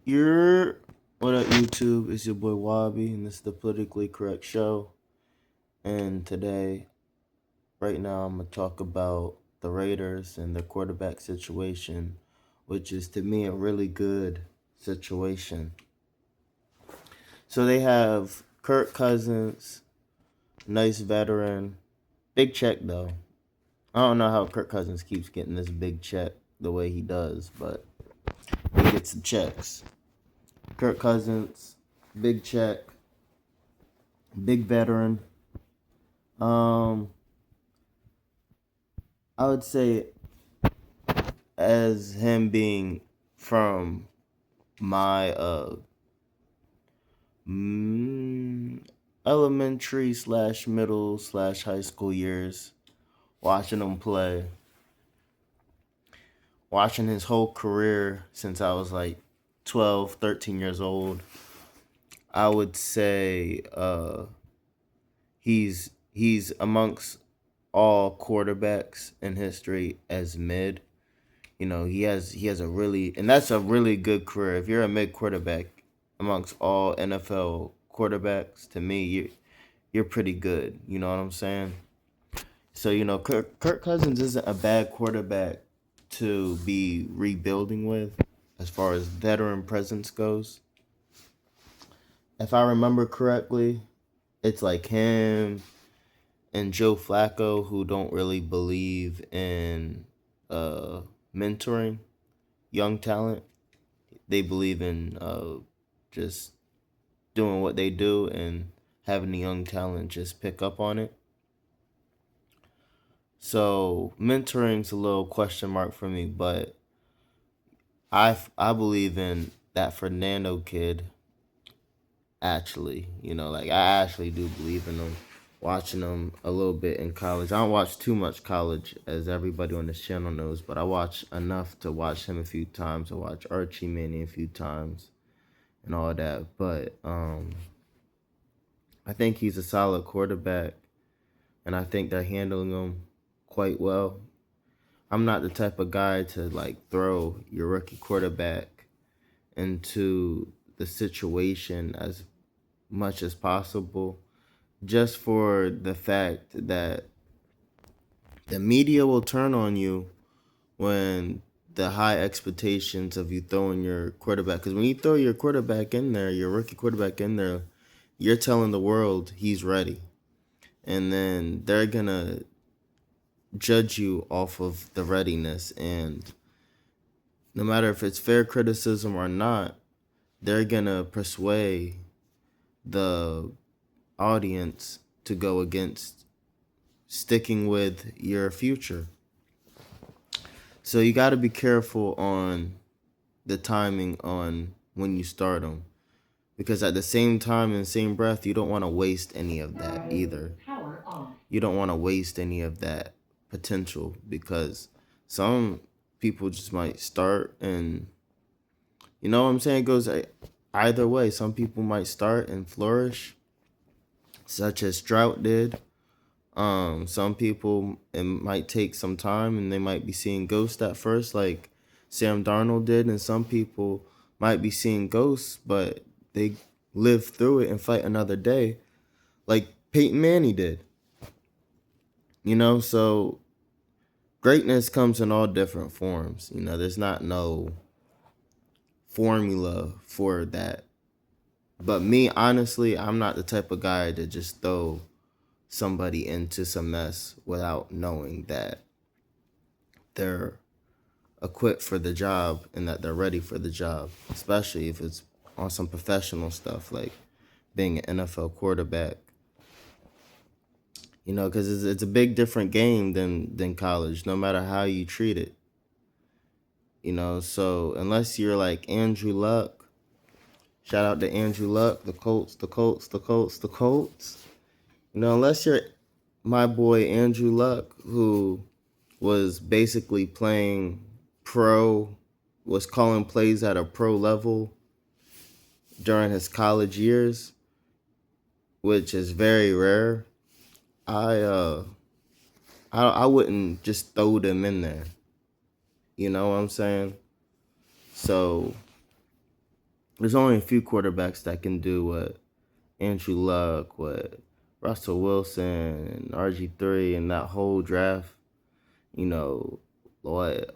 You're What up, YouTube? It's your boy Wabi, and this is the Politically Correct Show. And today, right now, I'm gonna talk about the Raiders and their quarterback situation, which is to me a really good situation. So they have Kirk Cousins, nice veteran, big check though. I don't know how Kirk Cousins keeps getting this big check the way he does, but he gets the checks. Kirk Cousins, big check, big veteran. Um, I would say as him being from my mm, elementary slash middle slash high school years, watching him play, watching his whole career since I was like 12, 13 years old. I would say he's amongst all quarterbacks in history as mid. He has a really, and that's a really good career. If you're a mid quarterback amongst all NFL quarterbacks, to me, you're pretty good. You know what I'm saying? So Kirk Cousins isn't a bad quarterback to be rebuilding with, as far as veteran presence goes. If I remember correctly, it's like him and Joe Flacco, who don't really believe in uh, mentoring young talent. They believe in just doing what they do and having the young talent just pick up on it. So mentoring's a little question mark for me, but I believe in that Fernando kid. Actually, like I actually do believe in him. Watching him a little bit in college, I don't watch too much college, as everybody on this channel knows, but I watch enough to watch him a few times. I watch Archie Manning a few times and all that. But I think he's a solid quarterback, and I think they're handling him quite well. I'm not the type of guy to like throw your rookie quarterback into the situation as much as possible, just for the fact that the media will turn on you when the high expectations of you throwing your quarterback. Because when you throw your quarterback in there, your rookie quarterback in there, you're telling the world he's ready. And then they're going to judge you off of the readiness. And no matter if it's fair criticism or not, they're going to persuade the audience to go against sticking with your future. So you got to be careful on the timing on when you start them, because at the same time, in the same breath, you don't want to waste any of that either. You don't want to waste any of that potential, because some people just might start, and you know what I'm saying, it goes either way. Some people might start and flourish, such as Strout did. Some people, it might take some time and they might be seeing ghosts at first, like Sam Darnold did, and some people might be seeing ghosts, but they live through it and fight another day, like Peyton Manning did. So greatness comes in all different forms. There's not no formula for that. But me, honestly, I'm not the type of guy to just throw somebody into some mess without knowing that they're equipped for the job and that they're ready for the job, especially if it's on some professional stuff like being an NFL quarterback. Because it's a big different game than college, no matter how you treat it. So unless you're like Andrew Luck, shout out to Andrew Luck, the Colts, the Colts, the Colts, the Colts. Unless you're my boy Andrew Luck, who was basically playing pro, was calling plays at a pro level during his college years, which is very rare. I uh I wouldn't just throw them in there. You know what I'm saying? So There's only a few quarterbacks that can do what Andrew Luck, what Russell Wilson, and RG3, and that whole draft. You know, what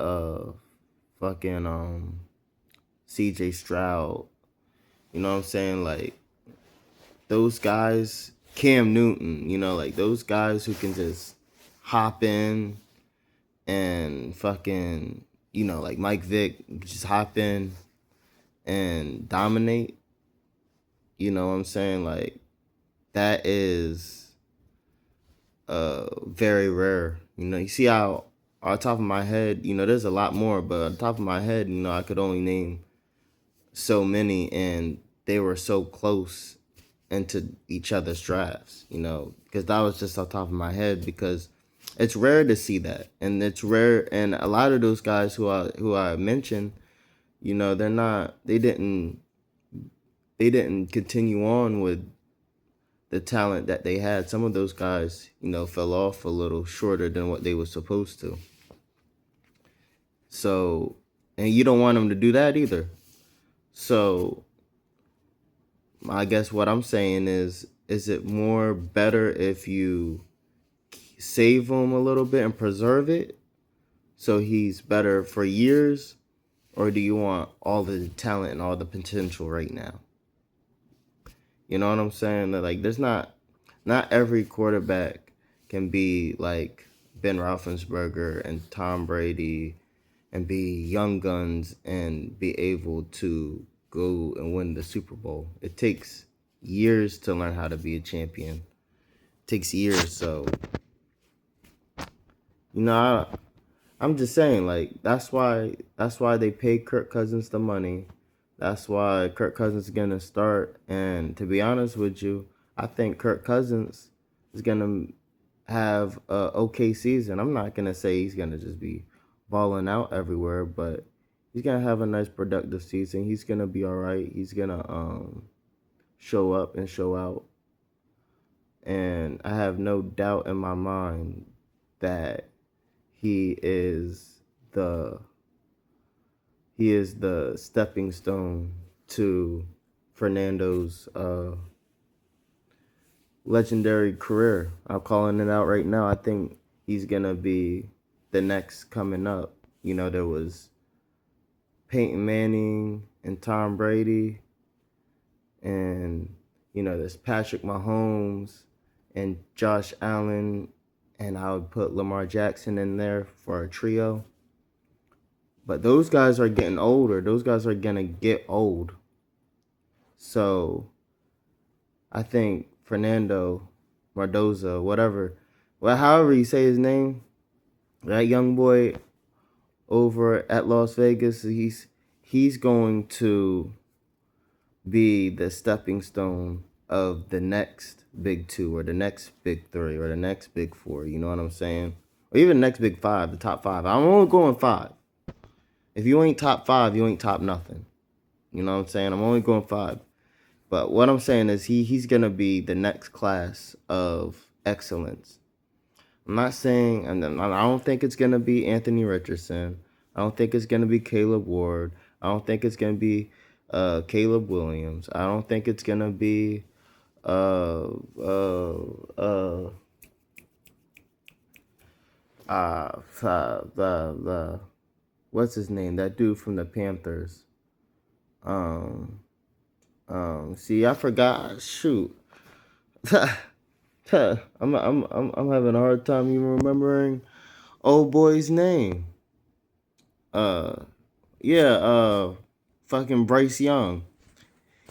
fucking CJ Stroud. You know what I'm saying? Like those guys, Cam Newton. You know, like those guys who can just hop in and fucking, like Mike Vick, just hop in and dominate. You know what I'm saying? Like that is very rare. You see how on top of my head, there's a lot more, but on top of my head, I could only name so many, and they were so close into each other's drafts, because that was just on top of my head, because it's rare to see that. And it's rare, and a lot of those guys who I mentioned, they didn't continue on with the talent that they had. Some of those guys, fell off a little shorter than what they were supposed to. So, and you don't want them to do that either. So, I guess what I'm saying is it more better if you save him a little bit and preserve it so he's better for years, or do you want all the talent and all the potential right now? You know what I'm saying? That like there's not every quarterback can be like Ben Roethlisberger and Tom Brady and be young guns and be able to go and win the Super Bowl. It takes years to learn how to be a champion. It takes years, so I'm just saying, like that's why they pay Kirk Cousins the money. That's why Kirk Cousins is gonna start. And to be honest with you, I think Kirk Cousins is gonna have a okay season. I'm not gonna say he's gonna just be balling out everywhere, but he's gonna have a nice productive season. He's gonna be all right. He's gonna show up and show out. And I have no doubt in my mind that he is the stepping stone to Fernando's legendary career. I'm calling it out right now. I think he's gonna be the next coming up. There was Peyton Manning and Tom Brady, and there's Patrick Mahomes and Josh Allen, and I would put Lamar Jackson in there for a trio. But those guys are getting older. Those guys are gonna get old. So I think Fernando Mendoza, however you say his name, that young boy over at Las Vegas, he's going to be the stepping stone of the next big two, or the next big three, or the next big four. You know what I'm saying? Or even the next big five, the top five. I'm only going five. If you ain't top five, you ain't top nothing. You know what I'm saying? I'm only going five. But what I'm saying is he's going to be the next class of excellence. I'm not saying, and I don't think it's going to be Anthony Richardson. I don't think it's going to be Caleb Ward. I don't think it's going to be Caleb Williams. I don't think it's going to be the what's his name? That dude from the Panthers. See, I forgot. Shoot. I'm having a hard time even remembering old boy's name. Fucking Bryce Young.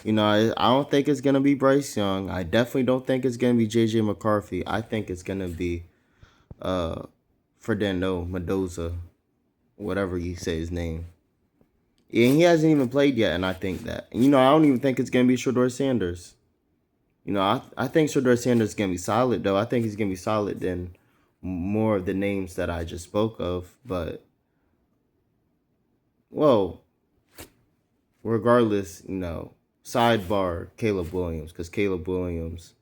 I don't think it's gonna be Bryce Young. I definitely don't think it's gonna be JJ McCarthy. I think it's gonna be Fernando Mendoza, whatever you say his name. And he hasn't even played yet, and I think that. I don't even think it's gonna be Shedeur Sanders. I think Shedeur Sanders is gonna be solid, though. I think he's gonna be solid than more of the names that I just spoke of. But, well, regardless, sidebar Caleb Williams, because Caleb Williams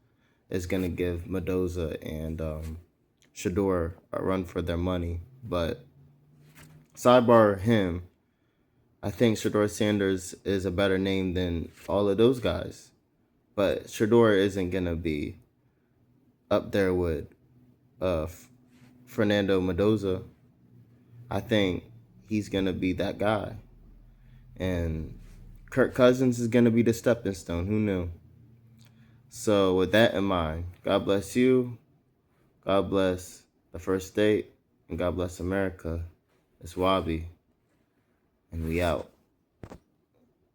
is gonna give Mendoza and Shedeur a run for their money. But sidebar him, I think Shedeur Sanders is a better name than all of those guys. But Shedeur isn't going to be up there with Fernando Mendoza. I think he's going to be that guy. And Kirk Cousins is going to be the stepping stone. Who knew? So with that in mind, God bless you. God bless the First State. And God bless America. It's Wabi. And we out.